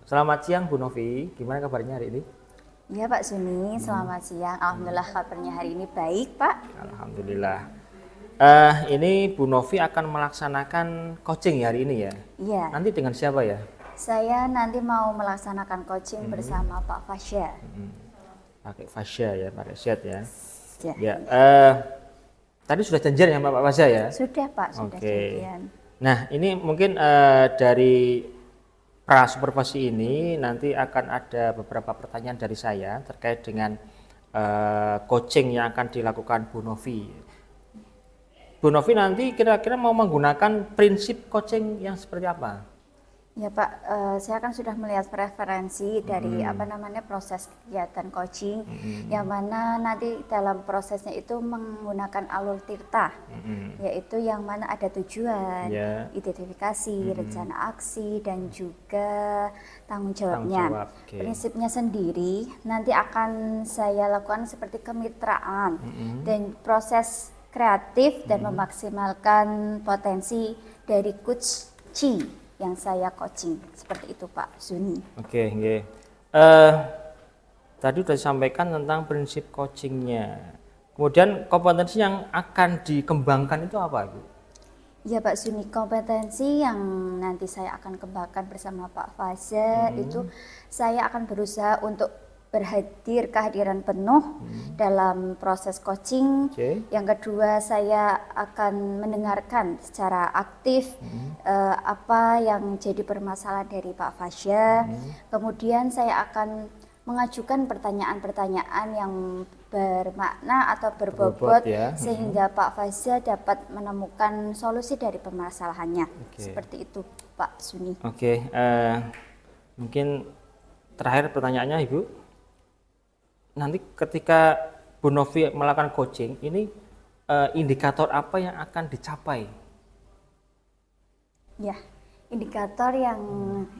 Selamat siang Bu Novi, gimana kabarnya hari ini? Ya Pak Suni, selamat siang. Alhamdulillah kabarnya hari ini baik Pak. Alhamdulillah. Ini Bu Novi akan melaksanakan coaching hari ini ya? Iya. Nanti dengan siapa ya? Saya nanti mau melaksanakan coaching bersama Pak Fasya. Pakai Fasya ya, pakai Syed ya. Ya. Ya. Tadi sudah janjian ya Pak Fasya ya? Sudah Pak, sudah Oke. janjian. Nah ini mungkin dari pra supervisi ini nanti akan ada beberapa pertanyaan dari saya terkait dengan coaching yang akan dilakukan Bu Novi. Bu Novi nanti kira-kira mau menggunakan prinsip coaching yang seperti apa? Ya Pak, saya kan sudah melihat preferensi dari proses kegiatan coaching, yang mana nanti dalam prosesnya itu menggunakan alur tirta, yaitu yang mana ada tujuan, identifikasi, rencana aksi, dan juga tanggung jawabnya. Prinsipnya sendiri nanti akan saya lakukan seperti kemitraan dan proses kreatif dan memaksimalkan potensi dari coach Chi yang saya coaching, seperti itu Pak Zuni. Oke. Tadi sudah disampaikan tentang prinsip coachingnya. Kemudian kompetensi yang akan dikembangkan itu apa, Bu? Ya Pak Zuni, kompetensi yang nanti saya akan kembangkan bersama Pak Faza itu saya akan berusaha untuk kehadiran penuh dalam proses coaching. Yang kedua, saya akan mendengarkan secara aktif apa yang jadi permasalahan dari Pak Fasya. Kemudian saya akan mengajukan pertanyaan-pertanyaan yang bermakna atau berbobot sehingga Pak Fasya dapat menemukan solusi dari permasalahannya. Seperti itu Pak Suni. Mungkin terakhir pertanyaannya Ibu. Nanti ketika Bu Novi melakukan coaching, ini indikator apa yang akan dicapai? Ya, indikator yang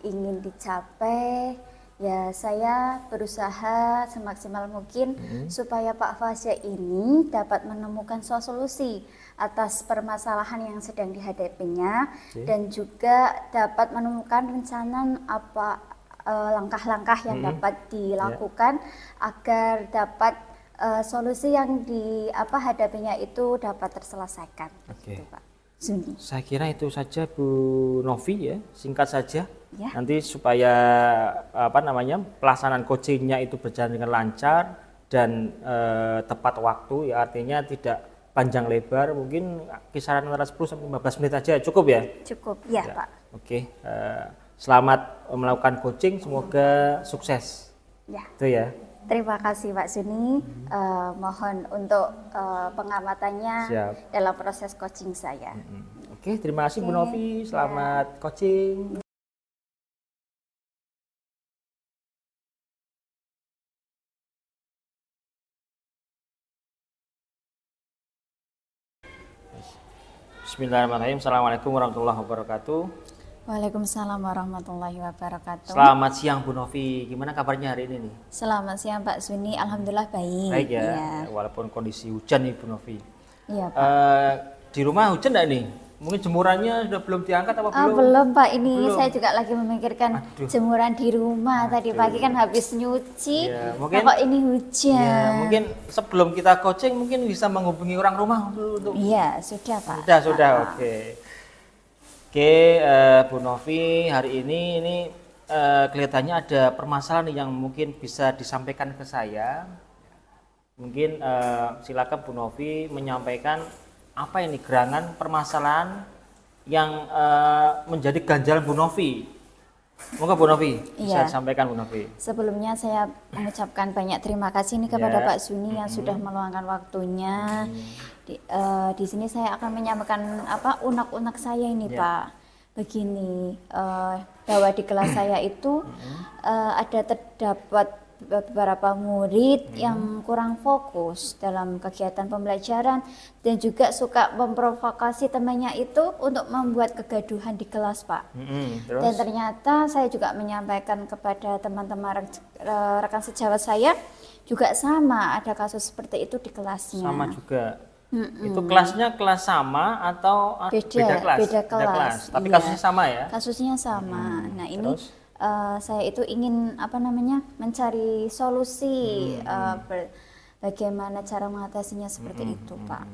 ingin dicapai, ya saya berusaha semaksimal mungkin supaya Pak Fasya ini dapat menemukan solusi atas permasalahan yang sedang dihadapinya dan juga dapat menemukan rencana langkah-langkah yang dapat dilakukan agar dapat solusi yang hadapinya itu dapat terselesaikan. Gitu, Pak Zuni. Saya kira itu saja Bu Novi ya, singkat saja. Ya. Nanti supaya pelaksanaan coachingnya itu berjalan dengan lancar dan tepat waktu, ya artinya tidak panjang lebar, mungkin kisaran antara 10 sampai 15 menit aja cukup ya? Cukup, ya Pak. Oke. Selamat melakukan coaching, semoga sukses. Ya. Itu ya. Terima kasih Pak Suni. Mohon untuk pengamatannya dalam proses coaching saya. Oke, terima kasih Bu Novi. Selamat coaching. Bismillahirrahmanirrahim. Assalamualaikum warahmatullahi wabarakatuh. Waalaikumsalam warahmatullahi wabarakatuh. Selamat siang Bu Novi, gimana kabarnya hari ini nih? Selamat siang Pak Suni, alhamdulillah baik. Baik ya, walaupun kondisi hujan nih Bu Novi. Iya Pak. Di rumah hujan enggak nih? Mungkin jemurannya sudah belum diangkat apa belum? Belum Pak, ini saya juga lagi memikirkan jemuran di rumah. Tadi pagi kan habis nyuci, kok ini hujan. Ya, mungkin sebelum kita coaching mungkin bisa menghubungi orang rumah untuk. Iya, sudah Pak. Sudah, oke. Bu Novi, hari ini kelihatannya ada permasalahan yang mungkin bisa disampaikan ke saya. Mungkin silakan Bu Novi menyampaikan apa ini gerangan permasalahan yang menjadi ganjalan Bu Novi. Moga Bu Novi bisa disampaikan Bu Novi. Sebelumnya saya mengucapkan banyak terima kasih nih kepada Pak Suni yang sudah meluangkan waktunya. Di sini saya akan menyampaikan unek-unek saya ini Pak. Begini, bahwa di kelas saya itu terdapat beberapa murid yang kurang fokus dalam kegiatan pembelajaran dan juga suka memprovokasi temannya itu untuk membuat kegaduhan di kelas Pak. Terus? Dan ternyata saya juga menyampaikan kepada teman-teman rekan sejawat saya juga sama, ada kasus seperti itu di kelasnya. Sama juga. Itu kelasnya kelas sama atau Beda, kelas? beda kelas, Tapi iya. kasusnya sama ya? Kasusnya sama. Nah, ini Terus? saya itu ingin mencari solusi bagaimana cara mengatasinya seperti itu, Pak.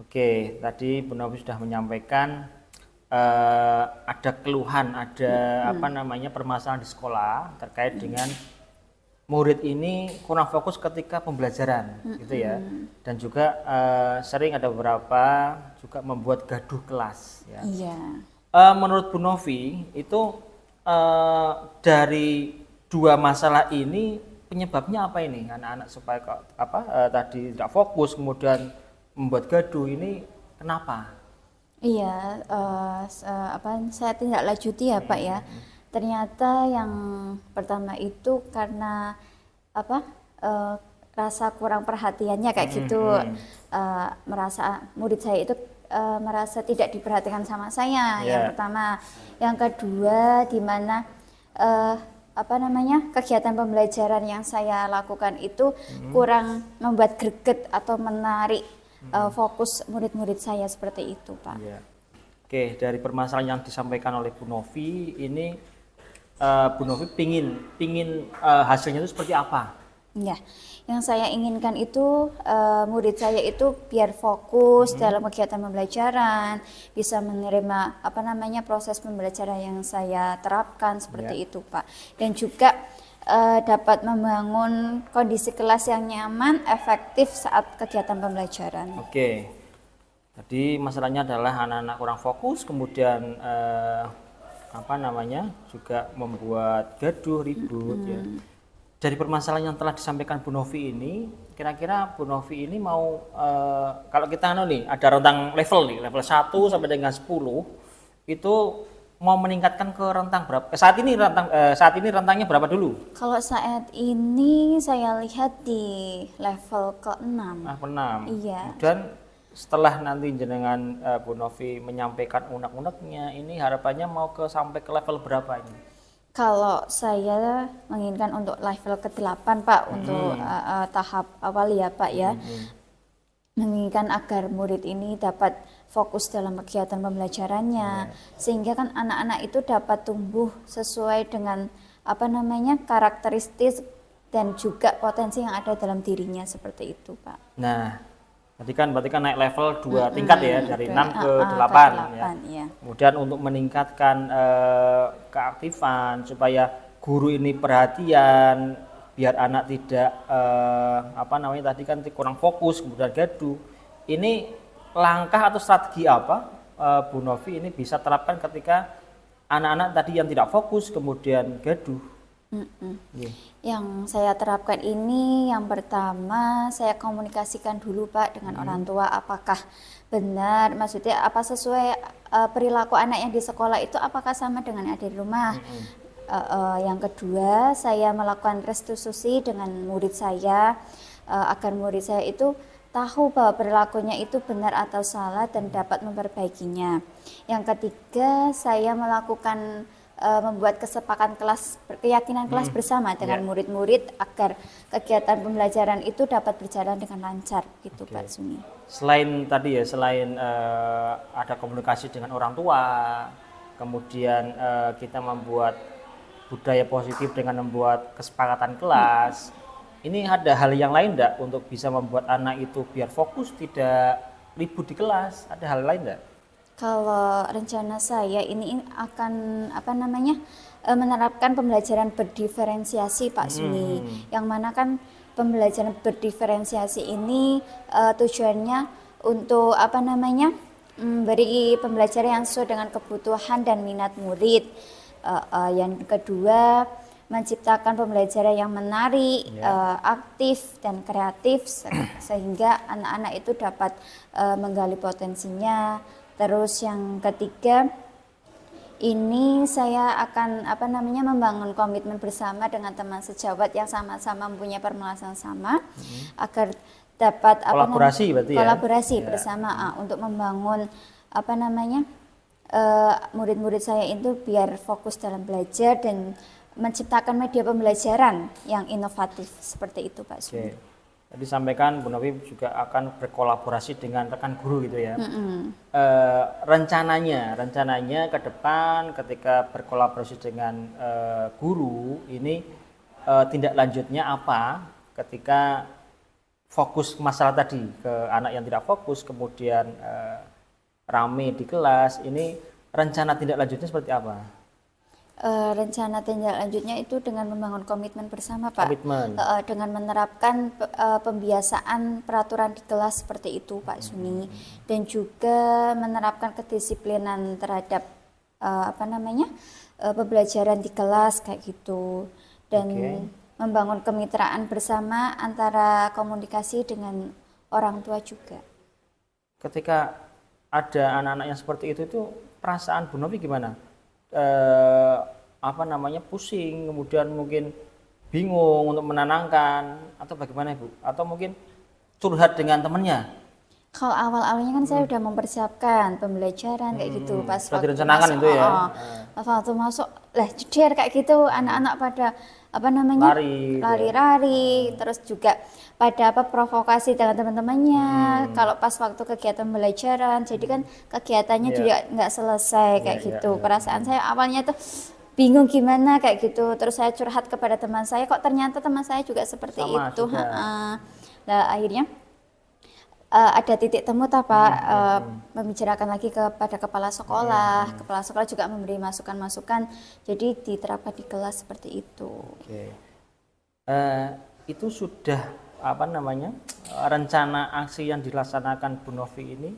Oke, tadi Bu Novi sudah menyampaikan ada keluhan, ada permasalahan di sekolah terkait dengan murid ini kurang fokus ketika pembelajaran, gitu ya. Dan juga sering ada beberapa juga membuat gaduh kelas. Ya. Iya. Menurut Bu Novi itu dari dua masalah ini penyebabnya apa ini? Anak-anak supaya tadi tidak fokus kemudian membuat gaduh ini kenapa? Iya, saya tindak lanjuti ya Pak ya. Ternyata yang pertama itu karena rasa kurang perhatiannya kayak gitu. Merasa murid saya itu merasa tidak diperhatikan sama saya. Yang pertama, yang kedua di mana kegiatan pembelajaran yang saya lakukan itu kurang membuat greget atau menarik fokus murid-murid saya seperti itu, Pak. Ya. Oke, dari permasalahan yang disampaikan oleh Bu Novi ini, Bu Novi pingin hasilnya itu seperti apa? Ya, yang saya inginkan itu murid saya itu biar fokus dalam kegiatan pembelajaran, bisa menerima proses pembelajaran yang saya terapkan seperti itu, Pak. Dan juga dapat membangun kondisi kelas yang nyaman, efektif saat kegiatan pembelajaran. Oke, tadi masalahnya adalah anak-anak kurang fokus, kemudian juga membuat gaduh, ribut. Ya. Dari permasalahan yang telah disampaikan Bu Novi ini, kira-kira Bu Novi ini mau kalau kita ada rentang level 1 sampai dengan 10 itu mau meningkatkan ke rentang berapa? Saat ini rentangnya berapa dulu? Kalau saat ini saya lihat di level ke-6. Ke-6. Iya. Dan setelah nanti jenengan Bu Novi menyampaikan unek-uneknya, ini harapannya mau sampai ke level berapa ini? Kalau saya menginginkan untuk level ke-8 Pak, untuk tahap awal ya Pak ya. Menginginkan agar murid ini dapat fokus dalam kegiatan pembelajarannya, sehingga kan anak-anak itu dapat tumbuh sesuai dengan karakteristik dan juga potensi yang ada dalam dirinya seperti itu, Pak. Nah, berarti kan naik level 2 tingkat ya, dari 6 ke 8 ya. Ya. Kemudian untuk meningkatkan keaktifan supaya guru ini perhatian, biar anak tidak tadi kan kurang fokus kemudian gaduh. Ini langkah atau strategi apa Bu Novi ini bisa terapkan ketika anak-anak tadi yang tidak fokus kemudian gaduh? Yang saya terapkan ini, yang pertama saya komunikasikan dulu Pak dengan orang tua, apakah benar, maksudnya apa sesuai perilaku anak yang di sekolah itu apakah sama dengan yang ada di rumah. Yang kedua, saya melakukan restitusi dengan murid saya agar murid saya itu tahu bahwa perilakunya itu benar atau salah dan dapat memperbaikinya. Yang ketiga, saya melakukan membuat kesepakatan keyakinan kelas bersama dengan murid-murid agar kegiatan pembelajaran itu dapat berjalan dengan lancar gitu Pak Suni. Selain ada komunikasi dengan orang tua, kemudian kita membuat budaya positif dengan membuat kesepakatan kelas. Ini ada hal yang lain enggak untuk bisa membuat anak itu biar fokus, tidak ribut di kelas? Ada hal lain enggak? Kalau rencana saya ini akan menerapkan pembelajaran berdiferensiasi Pak Suni, yang mana kan pembelajaran berdiferensiasi ini tujuannya untuk beri pembelajaran yang sesuai dengan kebutuhan dan minat murid. Yang kedua, menciptakan pembelajaran yang menarik, aktif dan kreatif sehingga anak-anak itu dapat menggali potensinya. Terus yang ketiga, ini saya akan membangun komitmen bersama dengan teman sejawat yang sama-sama mempunyai permasalahan sama agar dapat kolaborasi bersama untuk membangun murid-murid saya itu biar fokus dalam belajar dan menciptakan media pembelajaran yang inovatif seperti itu Pak Suni. Tadi sampaikan Bu Novi juga akan berkolaborasi dengan rekan guru gitu ya. Rencananya ke depan ketika berkolaborasi dengan guru ini tindak lanjutnya apa ketika fokus masalah tadi ke anak yang tidak fokus kemudian rame di kelas, ini rencana tindak lanjutnya seperti apa? Rencana tindak lanjutnya itu dengan membangun komitmen bersama, Pak. Komitmen. Dengan menerapkan pembiasaan peraturan di kelas seperti itu, Pak Suni, dan juga menerapkan kedisiplinan terhadap pembelajaran di kelas kayak gitu, dan membangun kemitraan bersama antara komunikasi dengan orang tua juga. Ketika ada anak-anak yang seperti itu perasaan Bu Novi gimana? Pusing, kemudian mungkin bingung untuk menenangkan atau bagaimana Ibu? Atau mungkin curhat dengan temannya? Kalau awal-awalnya kan saya udah mempersiapkan pembelajaran kayak gitu, pas sudah direncanakan itu ya. Waktu masuk lah jeder kayak gitu, anak-anak pada lari-lari, terus juga pada provokasi dengan teman-temannya. Kalau pas waktu kegiatan pembelajaran, jadi kan kegiatannya juga nggak selesai kayak gitu. Perasaan saya awalnya tuh bingung gimana kayak gitu. Terus saya curhat kepada teman saya, kok ternyata teman saya juga seperti itu. Nah akhirnya ada titik temu Pak, membicarakan lagi kepada kepala sekolah. Kepala sekolah juga memberi masukan-masukan, jadi diterapkan di kelas seperti itu. Itu sudah rencana aksi yang dilaksanakan Bu Novi ini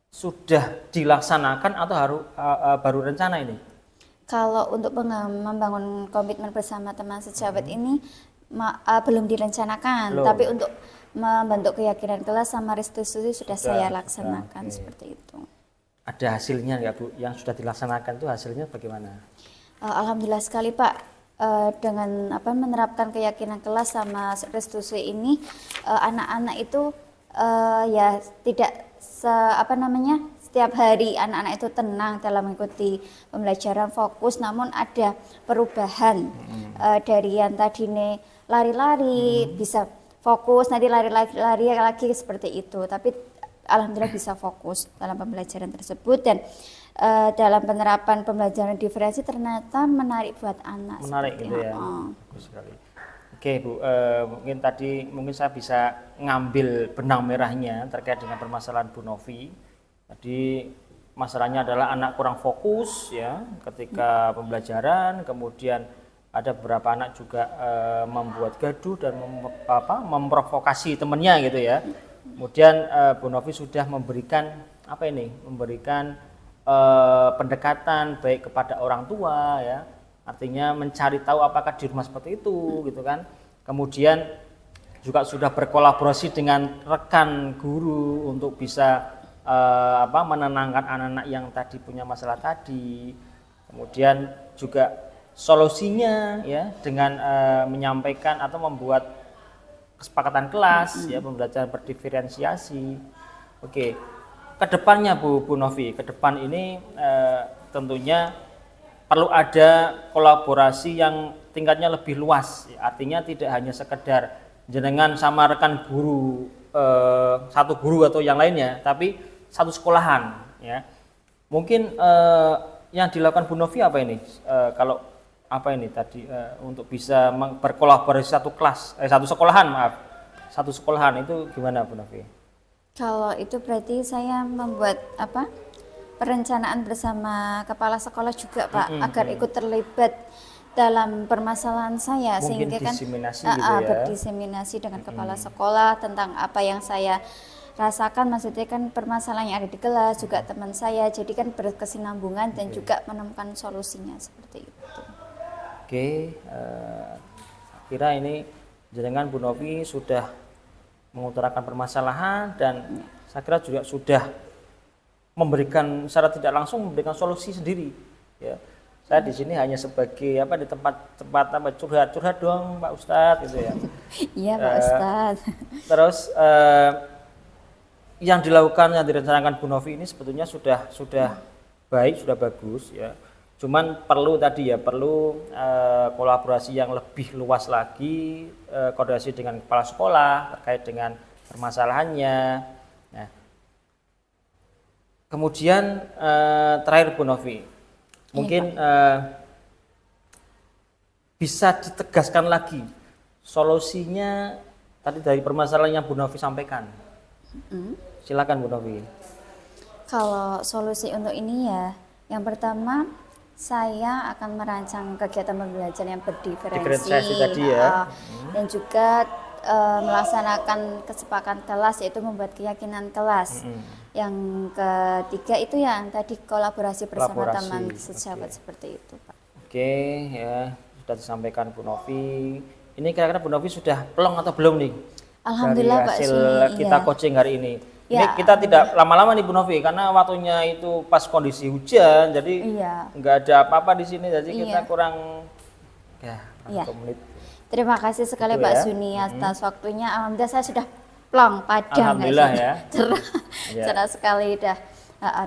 sudah dilaksanakan atau baru rencana ini? Kalau untuk membangun komitmen bersama teman sejawat ini belum direncanakan, tapi untuk membentuk keyakinan kelas sama restitusi sudah saya laksanakan seperti itu. Ada hasilnya nggak Bu? Yang sudah dilaksanakan itu hasilnya bagaimana? Alhamdulillah sekali Pak, dengan menerapkan keyakinan kelas sama restitusi ini, anak-anak itu ya tidak setiap hari anak-anak itu tenang dalam mengikuti pembelajaran, fokus, namun ada perubahan dari yang tadinya lari-lari bisa fokus, nanti lari lagi seperti itu, tapi alhamdulillah bisa fokus dalam pembelajaran tersebut, dan dalam penerapan pembelajaran diferensi ternyata menarik buat anak. Menarik gitu ya. Bagus sekali. Oke Bu, mungkin saya bisa ngambil benang merahnya terkait dengan permasalahan Bu Novi. Tadi masalahnya adalah anak kurang fokus ya ketika pembelajaran, kemudian ada beberapa anak juga membuat gaduh dan memprovokasi temannya gitu ya. Kemudian Bu Novi sudah memberikan pendekatan baik kepada orang tua ya, artinya mencari tahu apakah di rumah seperti itu gitu kan. Kemudian juga sudah berkolaborasi dengan rekan guru untuk bisa menenangkan anak-anak yang tadi punya masalah tadi. Kemudian juga solusinya ya dengan menyampaikan atau membuat kesepakatan kelas ya, pembelajaran berdiferensiasi. Oke. Kedepannya Bu Novi, ke depan ini tentunya perlu ada kolaborasi yang tingkatnya lebih luas. Artinya tidak hanya sekedar jenengan sama rekan guru, satu guru atau yang lainnya, tapi satu sekolahan ya. Mungkin yang dilakukan Bu Novi apa ini? Untuk bisa berkolaborasi satu sekolahan itu gimana Bu Novi? Kalau itu berarti saya membuat perencanaan bersama kepala sekolah juga Pak, agar ikut terlibat dalam permasalahan saya. Mungkin sehingga kan berdiseminasi dengan kepala sekolah tentang apa yang saya rasakan, maksudnya kan permasalahan yang ada di kelas, juga teman saya, jadi kan berkesinambungan dan juga menemukan solusinya seperti itu. Oke, kira ini jenengan Bu Novi sudah mengutarakan permasalahan dan saya kira juga sudah memberikan secara tidak langsung memberikan solusi sendiri ya. Saya di sini hanya sebagai di tempat curhat doang Pak Ustadz gitu ya. Iya Pak Ustadz. Terus yang dilakukan, yang direncanakan Bu Novi ini sebetulnya sudah baik, sudah bagus ya. Cuman perlu tadi ya, perlu kolaborasi yang lebih luas lagi, koordinasi dengan kepala sekolah terkait dengan permasalahannya. Nah, kemudian terakhir Bu Novi, mungkin bisa ditegaskan lagi solusinya tadi dari permasalahan yang Bu Novi sampaikan. Silakan Bu Novi. Kalau solusi untuk ini ya, yang pertama saya akan merancang kegiatan pembelajaran yang Diferensiasi berdiferensi tadi ya. dan juga melaksanakan kesepakatan kelas, yaitu membuat keyakinan kelas. Yang ketiga itu yang tadi kolaborasi bersama teman sejawat seperti itu, Pak. Oke, ya sudah disampaikan Bu Novi. Ini kira-kira Bu Novi sudah plong atau belum nih? Alhamdulillah dari Pak hasil Suni, kita iya. coaching hari ini. Ini Ya, kita tidak lama-lama nih Bu Novi, karena waktunya itu pas kondisi hujan, jadi Iya. nggak ada apa-apa di sini, jadi kita Iya. kurang ya Iya. 1 menit. Terima kasih sekali Gitu Pak ya. Suni atas waktunya. Alhamdulillah saya sudah plong, padang. Alhamdulillah ya. Cerah, Ya. cerah sekali dah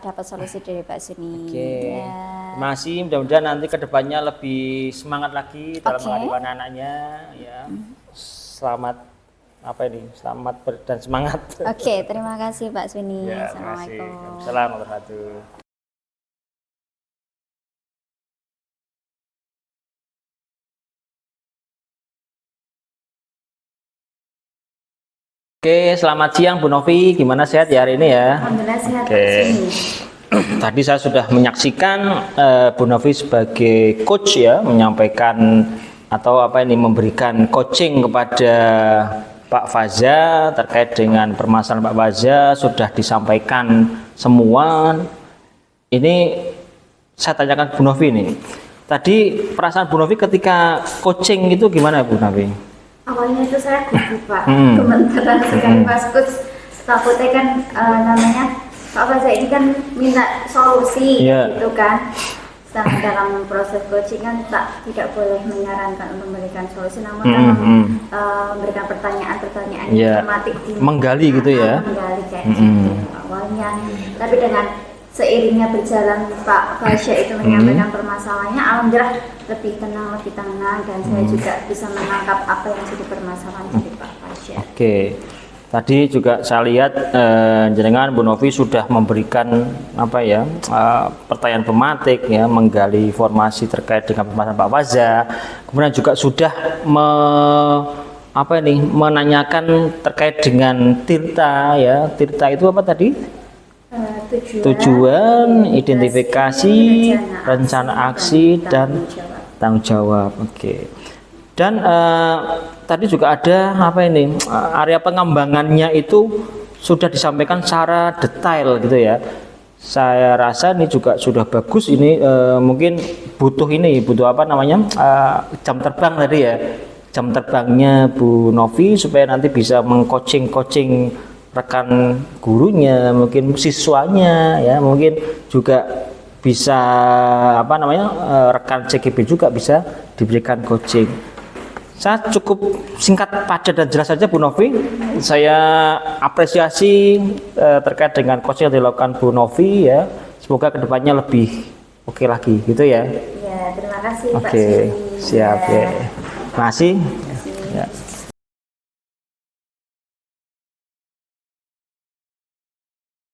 dapat solusi dari Pak Suni. Oke, Ya. terima kasih. Mudah-mudahan nanti kedepannya lebih semangat lagi dalam Oke. menghadapi anak-anaknya. Ya, selamat apa ini? Selamat dan semangat. Oke, terima kasih Pak Suni. Ya, terima kasih. Assalamualaikum. Assalamualaikum warahmatullahi wabarakatuh. Oke, selamat siang Bu Novi. Gimana, sehat ya hari ini ya? Alhamdulillah sehat Oke. Pak Suni. Tadi saya sudah menyaksikan Bu Novi sebagai coach ya, menyampaikan atau apa ini, memberikan coaching kepada Pak Faza terkait dengan permasalahan Pak Faza, sudah disampaikan semua. Ini saya tanyakan Bu Novi nih. Tadi perasaan Bu Novi ketika coaching itu gimana Bu Novi? Awalnya itu saya gugup Pak, gemeteran sekali pas coach. Takutnya kan namanya Pak Faza ini kan minta solusi Iya. gitu kan. Sedangkan dalam proses coaching kan tidak boleh menyarankan untuk memberikan solusi, namun kan memberikan pertanyaan-pertanyaan Iya. informatif Menggali gitu ya. Menggali kayak gitu awalnya. Tapi dengan seiringnya berjalan Pak Fasya itu menyampaikan permasalahannya, alhamdulillah lebih tenang, dan saya juga bisa menangkap apa yang jadi permasalahan dari Pak Fasya. Oke. Tadi juga saya lihat jenengan Bu Novi sudah memberikan apa ya, pertanyaan pematik ya, menggali informasi terkait dengan permasalahan Pak Faza. Kemudian juga sudah menanyakan terkait dengan Tirta ya. Tirta itu apa tadi? Tujuan, identifikasi, rencana aksi, dan tanggung jawab. Oke. Dan tadi juga ada apa ini, area pengembangannya itu sudah disampaikan secara detail gitu ya. Saya rasa ini juga sudah bagus. Ini mungkin butuh apa namanya, jam terbang tadi ya, jam terbangnya Bu Novi supaya nanti bisa mengcoaching rekan gurunya, mungkin siswanya ya, mungkin juga bisa apa namanya, rekan CGP juga bisa diberikan coaching. Saya cukup singkat, padat dan jelas saja Bu Novi. Saya apresiasi terkait dengan coaching yang dilakukan Bu Novi ya. Semoga kedepannya lebih oke lagi gitu ya. Ya, terima kasih Pak Oke, Suni. siap ya. Terima kasih. Ya.